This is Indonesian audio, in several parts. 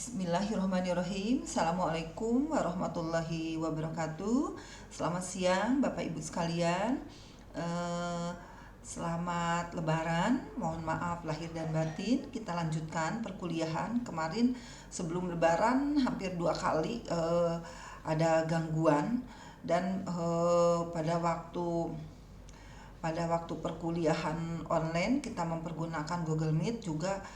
Bismillahirrahmanirrahim. Assalamualaikum warahmatullahi wabarakatuh. Selamat siang Bapak Ibu sekalian. Selamat Lebaran. Mohon maaf lahir dan batin. Kita lanjutkan perkuliahan. Kemarin sebelum Lebaran hampir 2 kali ada gangguan dan pada waktu perkuliahan online kita mempergunakan Google Meet juga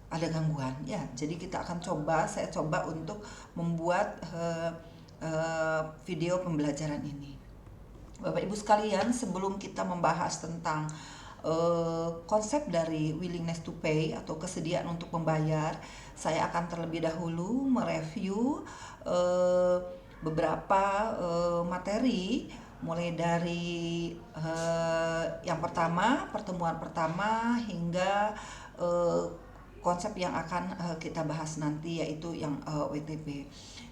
ada gangguan ya. Jadi saya coba untuk membuat video pembelajaran ini. Bapak Ibu sekalian, sebelum kita membahas tentang konsep dari willingness to pay atau kesediaan untuk membayar, saya akan terlebih dahulu mereview beberapa materi, mulai dari yang pertama, pertemuan pertama, hingga konsep yang akan kita bahas nanti, yaitu yang WTP.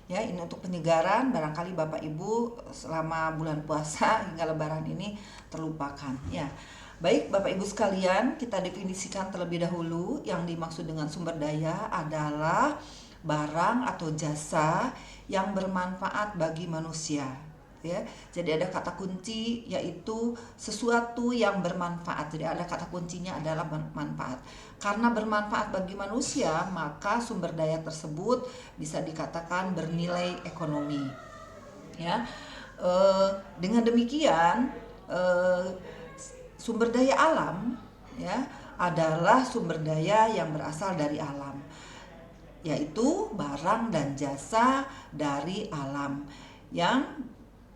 Ya, ini untuk penyegaran, barangkali Bapak Ibu selama bulan puasa hingga Lebaran ini terlupakan. Ya, baik Bapak Ibu sekalian, kita definisikan terlebih dahulu. Yang dimaksud dengan sumber daya adalah barang atau jasa yang bermanfaat bagi manusia. Ya, jadi ada kata kunci yaitu sesuatu yang bermanfaat. Jadi ada kata kuncinya adalah manfaat. Karena bermanfaat bagi manusia, maka sumber daya tersebut bisa dikatakan bernilai ekonomi. Ya, dengan demikian sumber daya alam ya adalah sumber daya yang berasal dari alam, yaitu barang dan jasa dari alam yang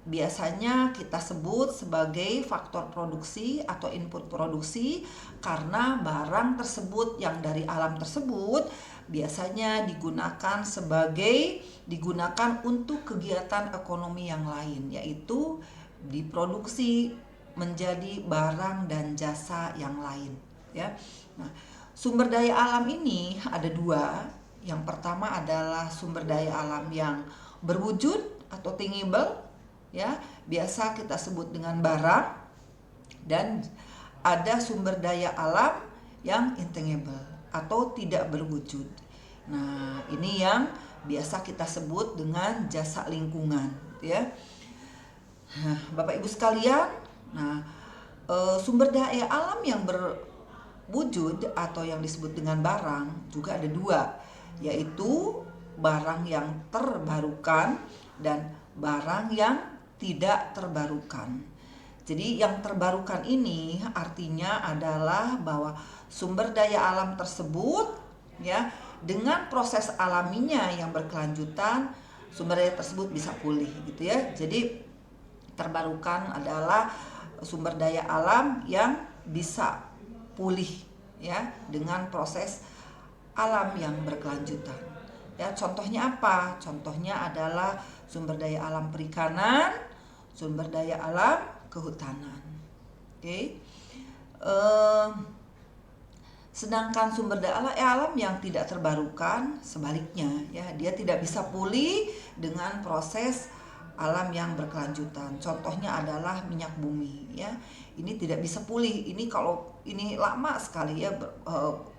biasanya kita sebut sebagai faktor produksi atau input produksi, karena barang tersebut yang dari alam tersebut biasanya digunakan untuk kegiatan ekonomi yang lain, yaitu diproduksi menjadi barang dan jasa yang lain ya. Nah, sumber daya alam ini ada dua. Yang pertama adalah sumber daya alam yang berwujud atau tangible ya, biasa kita sebut dengan barang, dan ada sumber daya alam yang intangible atau tidak berwujud. Nah, ini yang biasa kita sebut dengan jasa lingkungan ya. Nah, Bapak Ibu sekalian, sumber daya alam yang berwujud atau yang disebut dengan barang juga ada dua, yaitu barang yang terbarukan dan barang yang tidak terbarukan. Jadi yang terbarukan ini artinya adalah bahwa sumber daya alam tersebut ya, dengan proses alaminya yang berkelanjutan, sumber daya tersebut bisa pulih gitu ya. Jadi terbarukan adalah sumber daya alam yang bisa pulih ya dengan proses alam yang berkelanjutan. Ya, contohnya apa? Contohnya adalah sumber daya alam perikanan, sumber daya alam kehutanan. Oke. Sedangkan sumber daya alam yang tidak terbarukan sebaliknya ya, dia tidak bisa pulih dengan proses alam yang berkelanjutan. Contohnya adalah minyak bumi ya. Ini tidak bisa pulih. Ini kalau ini lama sekali ya,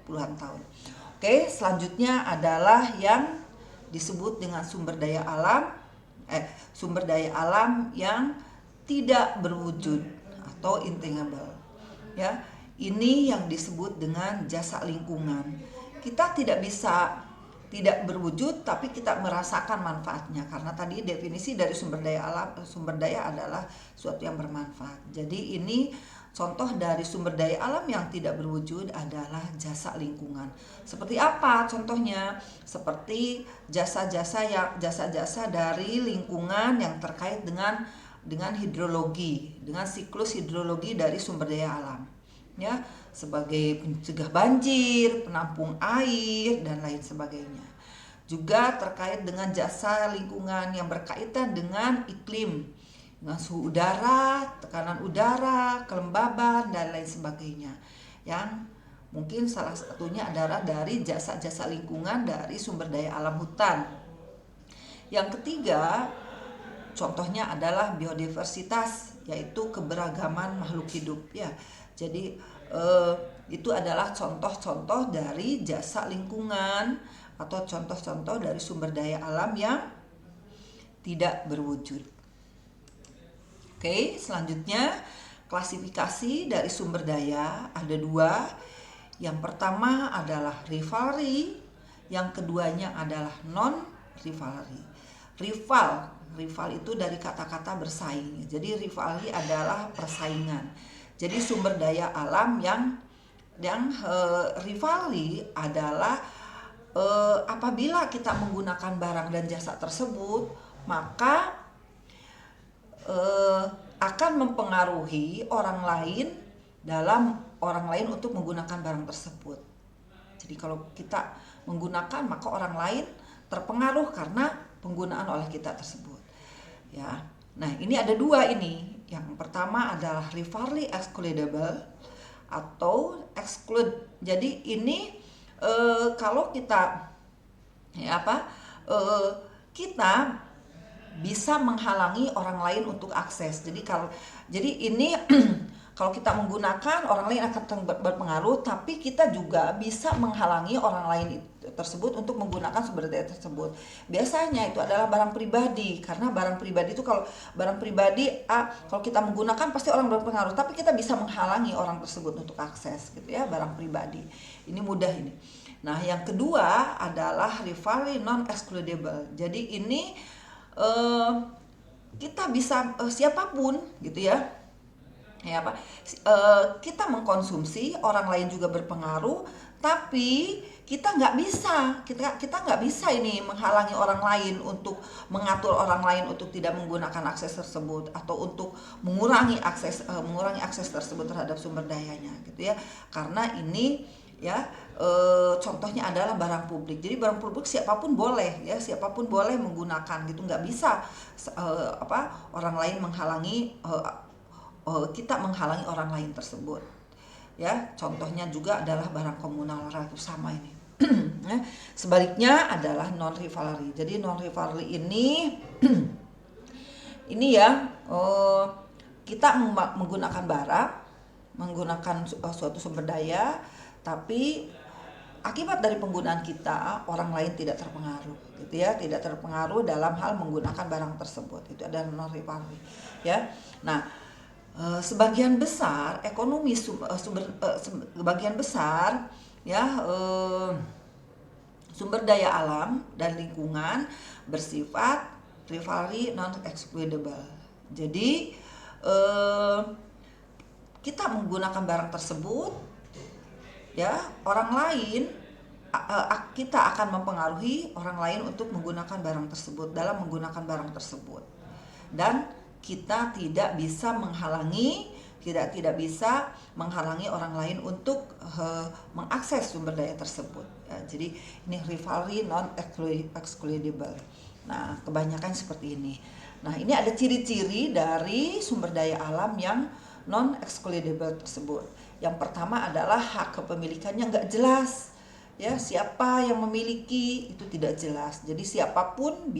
puluhan tahun. Oke, selanjutnya adalah yang disebut dengan sumber daya alam yang tidak berwujud atau intangible. Ya, ini yang disebut dengan jasa lingkungan. Kita tidak bisa tidak berwujud tapi kita merasakan manfaatnya, karena tadi definisi dari sumber daya adalah suatu yang bermanfaat. Jadi ini contoh dari sumber daya alam yang tidak berwujud adalah jasa lingkungan. Seperti apa contohnya? Seperti jasa-jasa dari lingkungan yang terkait dengan hidrologi, dengan siklus hidrologi dari sumber daya alam. Ya, sebagai pencegah banjir, penampung air dan lain sebagainya. Juga terkait dengan jasa lingkungan yang berkaitan dengan iklim, dengan suhu udara, tekanan udara, kelembaban dan lain sebagainya. Yang mungkin salah satunya adalah dari jasa-jasa lingkungan dari sumber daya alam hutan. Yang ketiga, contohnya adalah biodiversitas, yaitu keberagaman makhluk hidup ya. Jadi itu adalah contoh-contoh dari jasa lingkungan atau contoh-contoh dari sumber daya alam yang tidak berwujud. Oke, selanjutnya klasifikasi dari sumber daya ada dua. Yang pertama adalah rivalry, yang keduanya adalah non-rivalry. Rival itu dari kata-kata bersaing. Jadi rivalry adalah persaingan. Jadi sumber daya alam yang rivalry adalah apabila kita menggunakan barang dan jasa tersebut, maka akan mempengaruhi orang lain untuk menggunakan barang tersebut. Jadi kalau kita menggunakan, maka orang lain terpengaruh karena penggunaan oleh kita tersebut. Ya. Nah, ini ada dua ini. Yang pertama adalah rivalry excludable atau exclude. Jadi ini kalau kita kita bisa menghalangi orang lain untuk akses. Jadi ini kalau kita menggunakan, orang lain akan berpengaruh, tapi kita juga bisa menghalangi orang lain tersebut untuk menggunakan sumber daya tersebut. Biasanya itu adalah barang pribadi, karena barang pribadi itu kalau kita menggunakan pasti orang berpengaruh, tapi kita bisa menghalangi orang tersebut untuk akses gitu ya, barang pribadi. Ini mudah ini. Nah, yang kedua adalah rivalry non-excludable. Jadi ini kita bisa siapapun gitu ya. Kita mengkonsumsi, orang lain juga berpengaruh, tapi kita nggak bisa ini menghalangi orang lain untuk mengatur orang lain untuk tidak menggunakan akses tersebut atau untuk mengurangi akses tersebut terhadap sumber dayanya gitu ya. Karena ini ya contohnya adalah barang publik. Jadi barang publik siapapun boleh menggunakan gitu, nggak bisa orang lain menghalangi kita menghalangi orang lain tersebut. Ya, contohnya juga adalah barang komunal, itu sama ini. Sebaliknya adalah non-rivalry. Jadi non-rivalry ini ya kita menggunakan barang, menggunakan suatu sumber daya, tapi akibat dari penggunaan kita orang lain tidak terpengaruh gitu ya, tidak terpengaruh dalam hal menggunakan barang tersebut. Itu adalah non-rivalry ya. Nah, sebagian besar ekonomi sebagian besar ya sumber daya alam dan lingkungan bersifat rivalry non-excludable. Jadi kita menggunakan barang tersebut ya, orang lain kita akan mempengaruhi orang lain untuk menggunakan barang tersebut, dalam menggunakan barang tersebut, dan kita tidak bisa menghalangi orang lain untuk mengakses sumber daya tersebut ya. Jadi ini rivalry non-excludable. Nah, kebanyakan seperti ini. Nah, ini ada ciri-ciri dari sumber daya alam yang non-excludable tersebut. Yang pertama adalah hak kepemilikannya nggak jelas ya, siapa yang memiliki itu tidak jelas. Jadi siapapun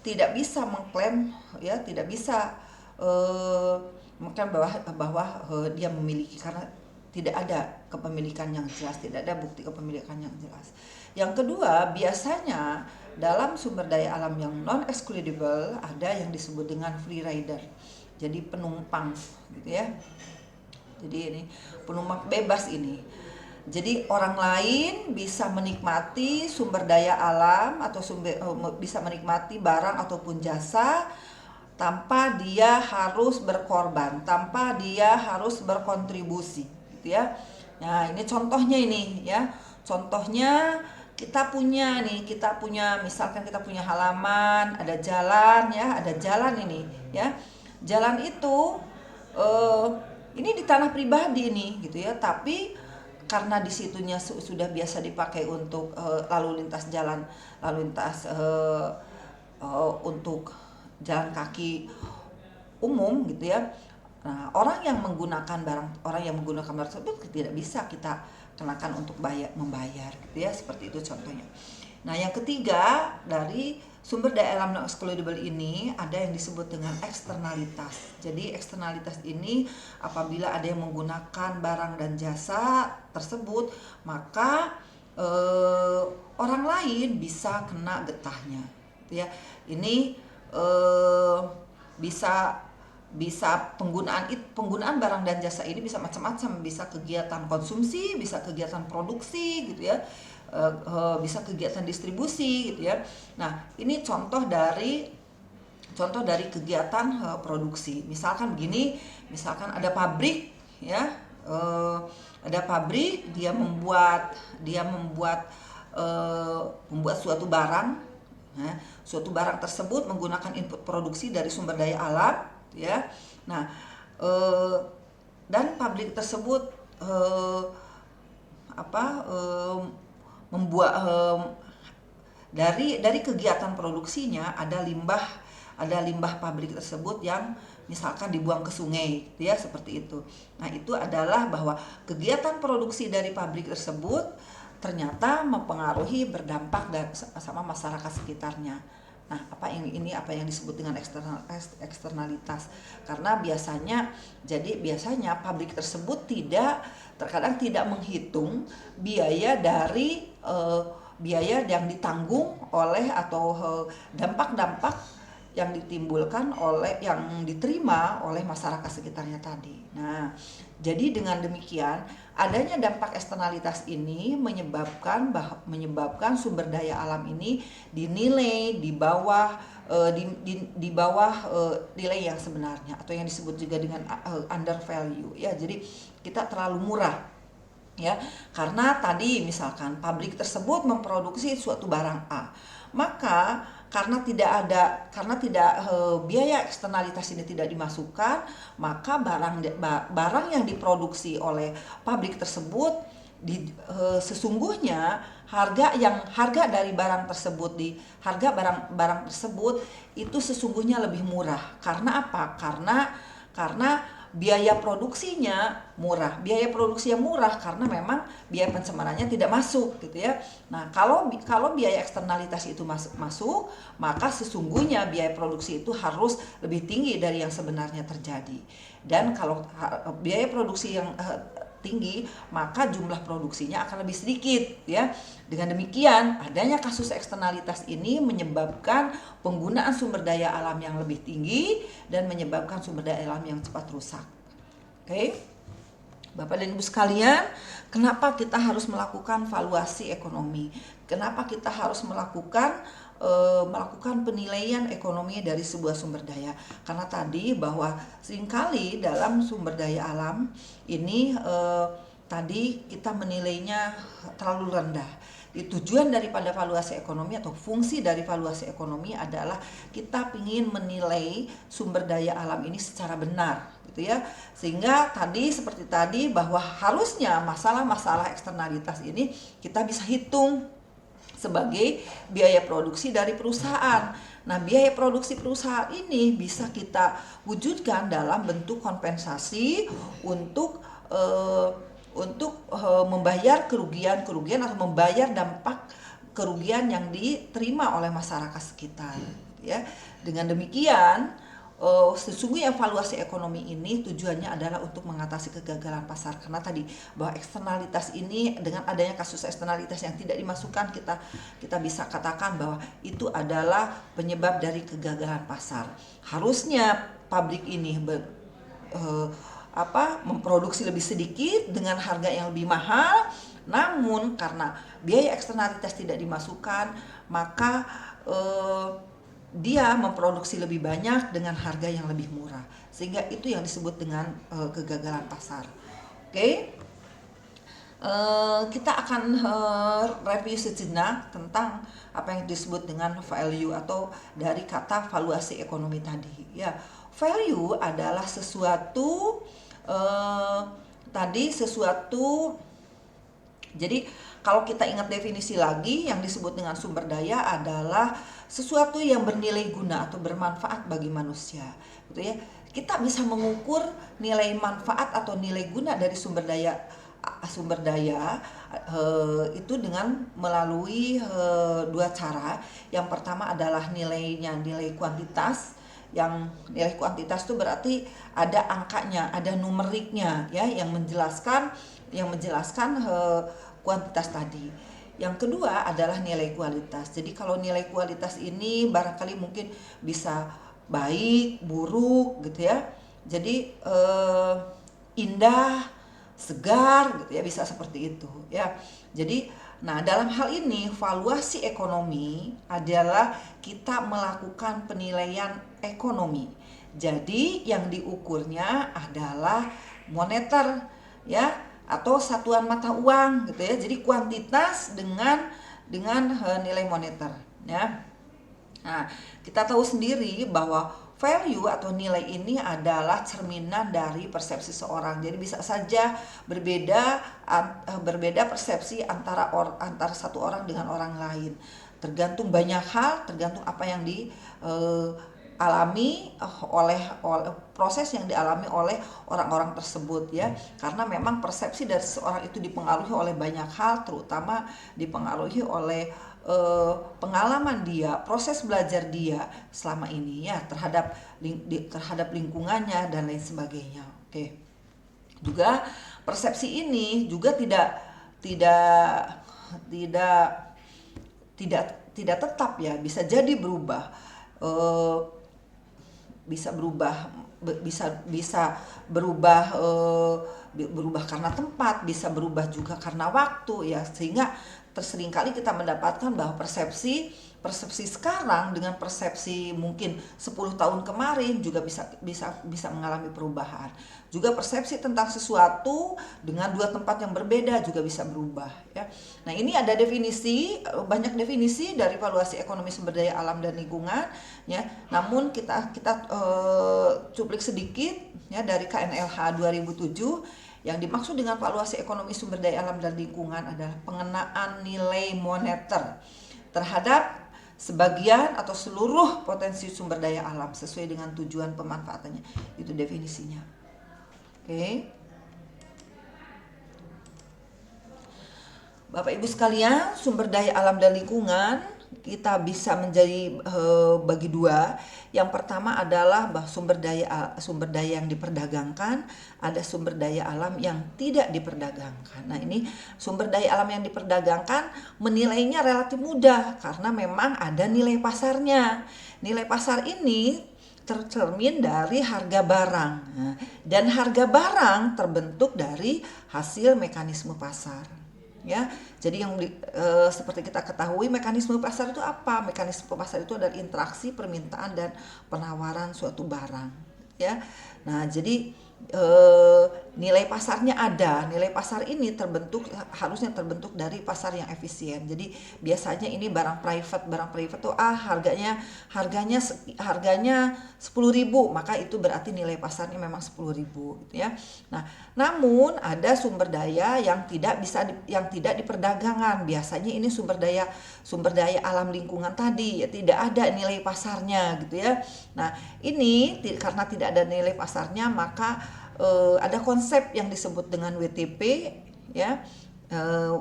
tidak bisa mengklaim ya, tidak bisa mengklaim bahwa dia memiliki, karena tidak ada kepemilikan yang jelas, tidak ada bukti kepemilikan yang jelas. Yang kedua, biasanya dalam sumber daya alam yang non-excludable ada yang disebut dengan free rider. Jadi penumpang gitu ya. Jadi ini penumpang bebas ini. Jadi orang lain bisa menikmati sumber daya alam atau bisa menikmati barang ataupun jasa tanpa dia harus berkorban, tanpa dia harus berkontribusi gitu ya. Nah, ini contohnya ini ya. Contohnya kita punya misalkan kita punya halaman, ada jalan ya, ada jalan ini ya. Jalan itu ini di tanah pribadi ini gitu ya, tapi karena di situnya sudah biasa dipakai untuk lalu lintas untuk jalan kaki umum gitu ya. Nah, orang yang menggunakan barang tersebut tidak bisa kita kenakan untuk membayar gitu ya, seperti itu contohnya. Nah, yang ketiga dari sumber daya alam non-excludable ini ada yang disebut dengan eksternalitas. Jadi eksternalitas ini apabila ada yang menggunakan barang dan jasa tersebut, maka eh, orang lain bisa kena getahnya, gitu ya. Ini eh, bisa bisa penggunaan barang dan jasa ini bisa macam-macam, bisa kegiatan konsumsi, bisa kegiatan produksi, gitu ya. Bisa kegiatan distribusi, gitu ya. Nah, ini contoh dari kegiatan produksi. Misalkan begini, misalkan ada pabrik, ya, ada pabrik, dia membuat suatu barang. Nah, suatu barang tersebut menggunakan input produksi dari sumber daya alam, ya. Nah, dan pabrik tersebut membuat dari kegiatan produksinya ada limbah pabrik tersebut yang misalkan dibuang ke sungai, ya, seperti itu. Nah, itu adalah bahwa kegiatan produksi dari pabrik tersebut ternyata mempengaruhi, berdampak dan sama masyarakat sekitarnya. Nah, apa yang disebut dengan eksternalitas. Karena biasanya pabrik tersebut terkadang tidak menghitung biaya yang ditanggung oleh atau dampak-dampak yang diterima oleh masyarakat sekitarnya tadi. Nah, jadi dengan demikian adanya dampak eksternalitas ini menyebabkan sumber daya alam ini dinilai di bawah nilai yang sebenarnya, atau yang disebut juga dengan under value, ya. Jadi kita terlalu murah, ya, karena tadi misalkan pabrik tersebut memproduksi suatu barang A, maka karena biaya eksternalitas ini tidak dimasukkan, maka barang yang diproduksi oleh pabrik tersebut sesungguhnya harga dari barang tersebut barang tersebut itu sesungguhnya lebih murah. Karena apa? Karena biaya produksinya murah. Biaya produksi yang murah karena memang biaya pencemarannya tidak masuk, gitu ya. Nah, kalau biaya eksternalitas itu masuk, maka sesungguhnya biaya produksi itu harus lebih tinggi dari yang sebenarnya terjadi. Dan kalau biaya produksi yang tinggi, maka jumlah produksinya akan lebih sedikit, ya. Dengan demikian, adanya kasus eksternalitas ini menyebabkan penggunaan sumber daya alam yang lebih tinggi dan menyebabkan sumber daya alam yang cepat rusak. Oke. Bapak dan Ibu sekalian, kenapa kita harus melakukan valuasi ekonomi? Kenapa kita harus melakukan penilaian ekonomi dari sebuah sumber daya? Karena tadi bahwa seringkali dalam sumber daya alam ini tadi kita menilainya terlalu rendah. Tujuan daripada valuasi ekonomi atau fungsi dari valuasi ekonomi adalah kita ingin menilai sumber daya alam ini secara benar, gitu ya. Sehingga seperti tadi bahwa harusnya masalah-masalah eksternalitas ini kita bisa hitung sebagai biaya produksi dari perusahaan. Nah, biaya produksi perusahaan ini bisa kita wujudkan dalam bentuk kompensasi untuk membayar kerugian atau membayar dampak kerugian yang diterima oleh masyarakat sekitar, ya. Dengan demikian, sesungguhnya evaluasi ekonomi ini tujuannya adalah untuk mengatasi kegagalan pasar. Karena tadi bahwa eksternalitas ini, dengan adanya kasus eksternalitas yang tidak dimasukkan, kita bisa katakan bahwa itu adalah penyebab dari kegagalan pasar. Harusnya pabrik ini memproduksi lebih sedikit dengan harga yang lebih mahal, namun karena biaya eksternalitas tidak dimasukkan, maka dia memproduksi lebih banyak dengan harga yang lebih murah, sehingga itu yang disebut dengan kegagalan pasar. Oke. Kita akan review sejenak tentang apa yang disebut dengan value atau dari kata valuasi ekonomi tadi, ya. Value adalah sesuatu jadi kalau kita ingat definisi lagi, yang disebut dengan sumber daya adalah sesuatu yang bernilai guna atau bermanfaat bagi manusia, gitu ya. Kita bisa mengukur nilai manfaat atau nilai guna dari sumber daya itu dengan melalui dua cara. Yang pertama adalah nilai kuantitas. Yang nilai kuantitas itu berarti ada angkanya, ada numeriknya, ya, yang menjelaskan kuantitas tadi. Yang kedua adalah nilai kualitas. Jadi kalau nilai kualitas ini barangkali mungkin bisa baik, buruk gitu ya. Jadi indah, segar gitu ya, bisa seperti itu ya. Jadi nah, dalam hal ini valuasi ekonomi adalah kita melakukan penilaian ekonomi. Jadi yang diukurnya adalah moneter ya, atau satuan mata uang gitu ya. Jadi kuantitas dengan nilai moneter ya. Nah, kita tahu sendiri bahwa value atau nilai ini adalah cerminan dari persepsi seorang. Jadi bisa saja berbeda persepsi antara satu orang dengan orang lain. Tergantung banyak hal, tergantung apa yang alami oleh proses yang dialami oleh orang-orang tersebut ya, karena memang persepsi dari seorang itu dipengaruhi oleh banyak hal, terutama dipengaruhi oleh pengalaman dia, proses belajar dia selama ini ya, terhadap lingkungannya dan lain sebagainya. Oke. Juga persepsi ini juga tidak tidak tidak tetap ya, bisa jadi berubah. Bisa berubah berubah karena tempat, bisa berubah juga karena waktu ya, sehingga seringkali kita mendapatkan bahwa persepsi sekarang dengan persepsi mungkin 10 tahun kemarin juga bisa mengalami perubahan. Juga persepsi tentang sesuatu dengan dua tempat yang berbeda juga bisa berubah ya. Nah, ini ada banyak definisi dari valuasi ekonomi sumber daya alam dan lingkungan ya. Namun kita cuplik sedikit ya dari KNLH 2007. Yang dimaksud dengan valuasi ekonomi sumber daya alam dan lingkungan adalah pengenaan nilai moneter terhadap sebagian atau seluruh potensi sumber daya alam sesuai dengan tujuan pemanfaatannya. Itu definisinya. Oke. Bapak Ibu sekalian, sumber daya alam dan lingkungan kita bisa menjadi bagi dua. Yang pertama adalah bahwa sumber daya yang diperdagangkan, ada sumber daya alam yang tidak diperdagangkan. Nah, ini sumber daya alam yang diperdagangkan menilainya relatif mudah karena memang ada nilai pasarnya. Nilai pasar ini tercermin dari harga barang. Nah, dan harga barang terbentuk dari hasil mekanisme pasar. Ya, jadi seperti kita ketahui mekanisme pasar itu apa? Mekanisme pasar itu adalah interaksi permintaan dan penawaran suatu barang. Ya, nah jadi nilai pasarnya ada. Nilai pasar ini harusnya terbentuk dari pasar yang efisien. Jadi biasanya ini barang private tuh harganya 10.000, maka itu berarti nilai pasarnya memang 10.000 gitu ya. Nah, namun ada sumber daya yang tidak diperdagangkan. Biasanya ini sumber daya alam lingkungan tadi ya, tidak ada nilai pasarnya gitu ya. Nah, ini karena tidak ada nilai pasarnya, maka ada konsep yang disebut dengan WTP ya.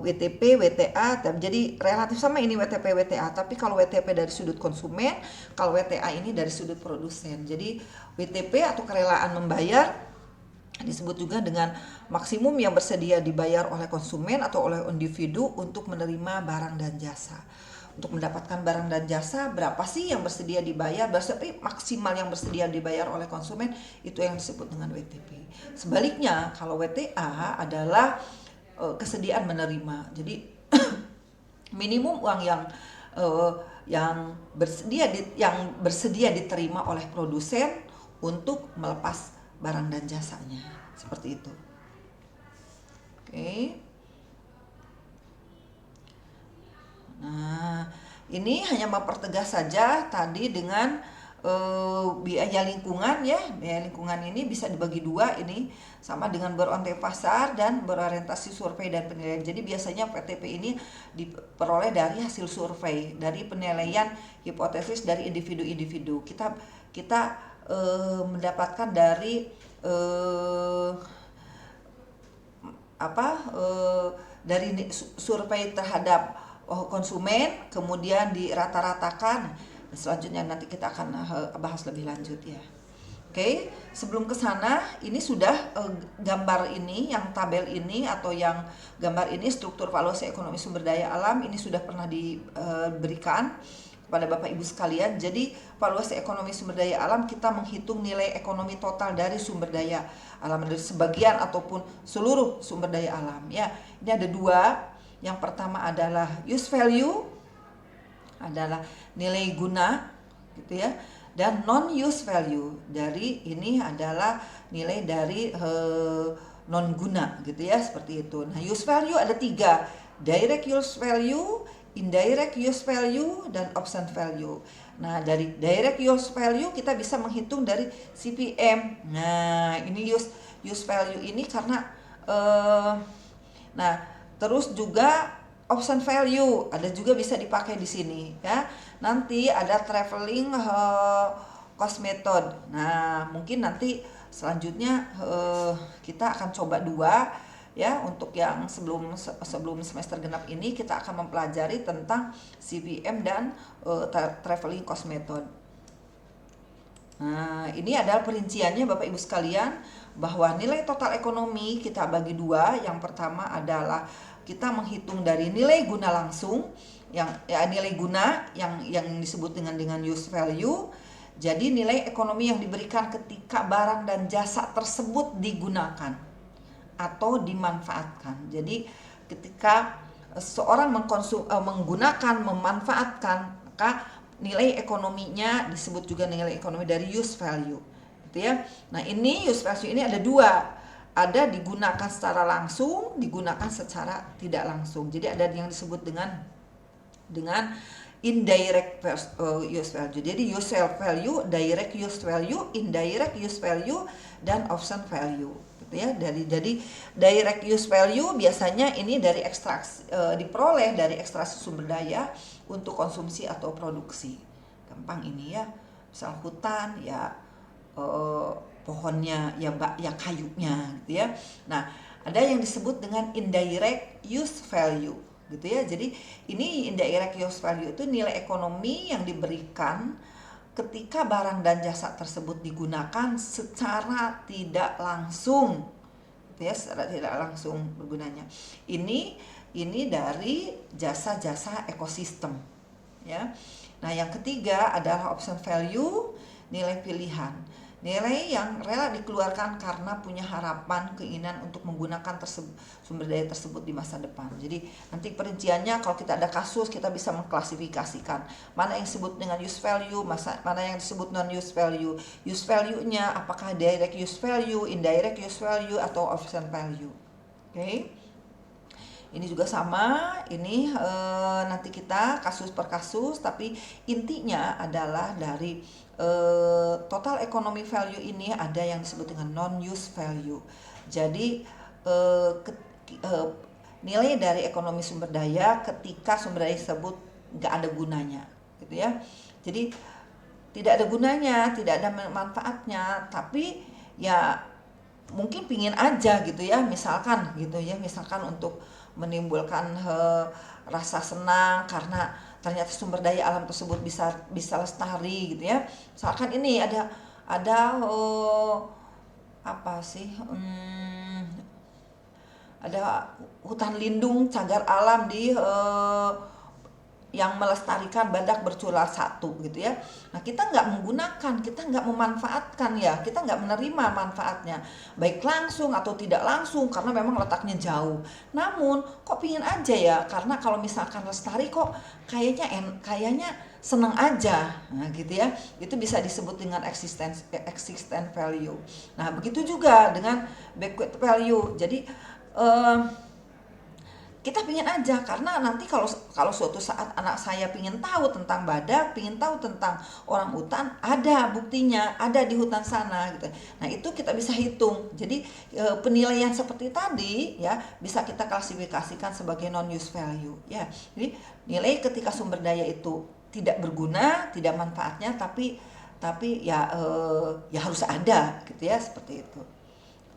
WTP, WTA, jadi relatif sama ini WTP, WTA, tapi kalau WTP dari sudut konsumen, kalau WTA ini dari sudut produsen. Jadi WTP atau kerelaan membayar disebut juga dengan maksimum yang bersedia dibayar oleh konsumen atau oleh individu untuk menerima barang dan jasa. Untuk mendapatkan barang dan jasa, berapa sih yang bersedia dibayar? Berarti maksimal yang bersedia dibayar oleh konsumen, itu yang disebut dengan WTP. Sebaliknya, kalau WTA adalah kesediaan menerima. Jadi minimum uang yang bersedia diterima oleh produsen untuk melepas barang dan jasanya. Seperti itu. Oke. Nah, ini hanya mempertegas saja tadi dengan biaya lingkungan ya. Biaya lingkungan ini bisa dibagi dua, ini sama dengan berorientasi pasar dan berorientasi survei dan penilaian. Jadi biasanya VTP ini diperoleh dari hasil survei, dari penilaian hipotesis dari individu-individu. Kita mendapatkan dari dari survei terhadap konsumen, kemudian dirata-ratakan. Selanjutnya nanti kita akan bahas lebih lanjut ya. Oke, sebelum ke sana, ini sudah gambar ini, yang tabel ini atau yang gambar ini struktur valuasi ekonomi sumber daya alam ini sudah pernah diberikan kepada Bapak Ibu sekalian. Jadi valuasi ekonomi sumber daya alam kita menghitung nilai ekonomi total dari sumber daya alam, dari sebagian ataupun seluruh sumber daya alam. Ya, ini ada dua. Yang pertama adalah use value, adalah nilai guna, gitu ya. Dan non use value, dari ini adalah nilai dari non guna, gitu ya, seperti itu. Nah, use value ada tiga: direct use value, indirect use value, dan option value. Nah, dari direct use value kita bisa menghitung dari CPM. Nah, ini use value ini karena nah, terus juga option value ada juga bisa dipakai di sini ya. Nanti ada traveling cost method. Nah, mungkin nanti selanjutnya kita akan coba dua ya. Untuk yang sebelum semester genap ini kita akan mempelajari tentang CPM dan traveling cost method. Nah, ini adalah perinciannya Bapak Ibu sekalian, bahwa nilai total ekonomi kita bagi dua. Yang pertama adalah kita menghitung dari nilai guna langsung, yang ya, nilai guna yang disebut dengan use value. Jadi nilai ekonomi yang diberikan ketika barang dan jasa tersebut digunakan atau dimanfaatkan. Jadi ketika seorang menggunakan, memanfaatkan, maka nilai ekonominya disebut juga nilai ekonomi dari use value, gitu ya. Nah, ini use value ini ada dua, ada digunakan secara langsung, digunakan secara tidak langsung. Jadi ada yang disebut dengan indirect use value. Jadi use value, direct use value, indirect use value, dan option value, gitu ya. Jadi direct use value biasanya ini dari ekstraksi, diperoleh dari ekstraksi sumber daya untuk konsumsi atau produksi. Gampang ini ya. Misal hutan ya, pohonnya ya kayunya, gitu ya. Nah, ada yang disebut dengan indirect use value, gitu ya. Jadi ini indirect use value itu nilai ekonomi yang diberikan ketika barang dan jasa tersebut digunakan secara tidak langsung, gitu ya, secara tidak langsung bergunanya. Ini dari jasa-jasa ekosistem ya. Nah, yang ketiga adalah option value, nilai pilihan. Nilai yang rela dikeluarkan karena punya harapan, keinginan untuk menggunakan sumber daya tersebut di masa depan. Jadi nanti perinciannya kalau kita ada kasus kita bisa mengklasifikasikan mana yang disebut dengan use value, mana yang disebut non use value. Use value-nya apakah direct use value, indirect use value, atau option value. Oke. Ini juga sama, ini nanti kita kasus per kasus, tapi intinya adalah dari total economy value ini ada yang disebut dengan non-use value. Jadi nilai dari ekonomi sumber daya ketika sumber daya tersebut nggak ada gunanya, gitu ya. Jadi tidak ada gunanya, tidak ada manfaatnya, tapi ya mungkin pingin aja gitu ya, misalkan gitu ya, misalkan untuk menimbulkan rasa senang karena ternyata sumber daya alam tersebut bisa lestari, gitu ya. Misalkan ini ada apa sih, ada hutan lindung cagar alam di yang melestarikan badak bercula satu, gitu ya. Nah, kita nggak menggunakan, kita nggak memanfaatkan ya, kita nggak menerima manfaatnya, baik langsung atau tidak langsung, karena memang letaknya jauh. Namun, kok pingin aja ya, karena kalau misalkan lestari kok kayaknya seneng aja, nah gitu ya. Itu bisa disebut dengan existence value. Nah, begitu juga dengan backward value. Jadi kita pingin aja, karena nanti kalau suatu saat anak saya pingin tahu tentang badak, pingin tahu tentang orang hutan, ada buktinya, ada di hutan sana, gitu. Nah, itu kita bisa hitung. Jadi penilaian seperti tadi ya bisa kita klasifikasikan sebagai non use value ya. Jadi nilai ketika sumber daya itu tidak berguna, tidak manfaatnya, tapi ya harus ada, gitu ya, seperti itu.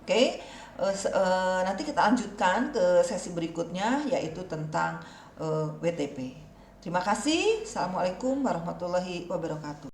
Oke. Nanti kita lanjutkan ke sesi berikutnya, yaitu tentang WTP. Terima kasih. Assalamualaikum warahmatullahi wabarakatuh.